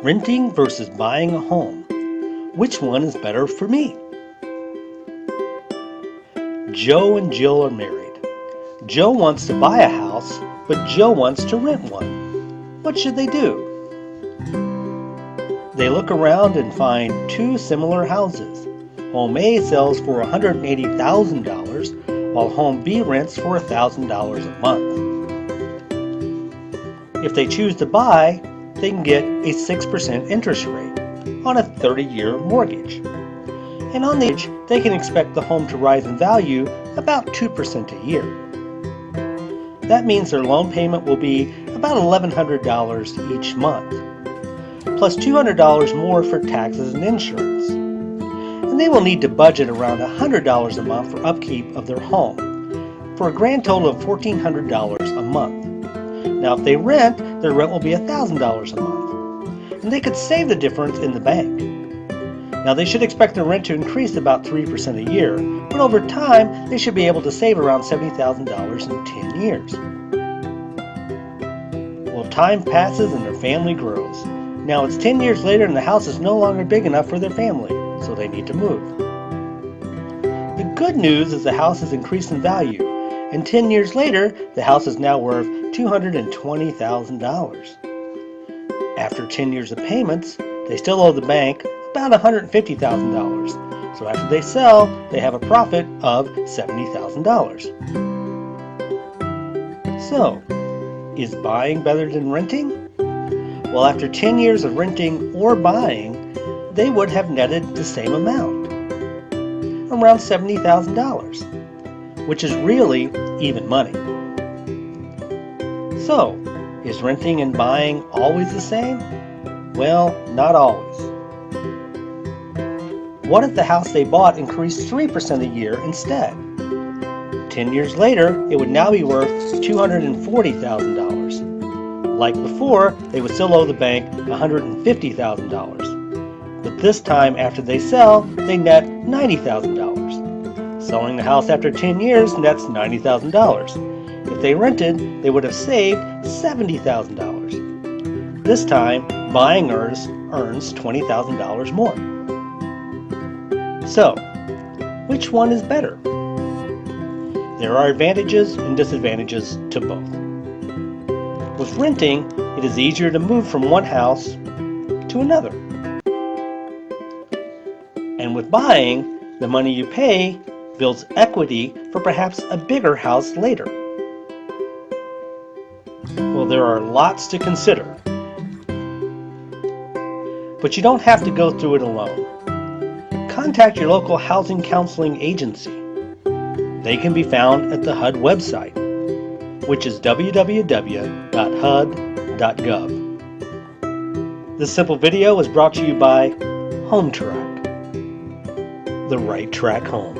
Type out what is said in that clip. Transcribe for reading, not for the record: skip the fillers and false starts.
Renting versus buying a home. Which one is better for me? Joe and Jill are married. Joe wants to buy a house, but Jill wants to rent one. What should they do? They look around and find two similar houses. Home A sells for $180,000, while Home B rents for $1,000 a month. If they choose to buy, they can get a 6% interest rate on a 30-year mortgage. And on the mortgage, they can expect the home to rise in value about 2% a year. That means their loan payment will be about $1,100 each month, plus $200 more for taxes and insurance. And they will need to budget around $100 a month for upkeep of their home, for a grand total of $1,400 a month. Now if they rent, their rent will be $1,000 a month, and they could save the difference in the bank. Now they should expect their rent to increase about 3% a year, but over time they should be able to save around $70,000 in 10 years. Well, time passes and their family grows. Now it's 10 years later and the house is no longer big enough for their family, so they need to move. The good news is the house has increased in value, and 10 years later the house is now worth $220,000. After 10 years of payments, they still owe the bank about $150,000. So after they sell, they have a profit of $70,000. So, is buying better than renting? Well, after 10 years of renting or buying, they would have netted the same amount, around $70,000, which is really even money. So, is renting and buying always the same? Well, not always. What if the house they bought increased 3% a year instead? 10 years later, it would now be worth $240,000. Like before, they would still owe the bank $150,000. But this time, after they sell, they net $90,000. Selling the house after 10 years nets $90,000. If they rented, they would have saved $70,000. This time, buying earns $20,000 more. So, which one is better? There are advantages and disadvantages to both. With renting, it is easier to move from one house to another. And with buying, the money you pay builds equity for perhaps a bigger house later. Well, there are lots to consider. But you don't have to go through it alone. Contact your local housing counseling agency. They can be found at the HUD website, which is www.hud.gov. This simple video was brought to you by Home Track, the right track home.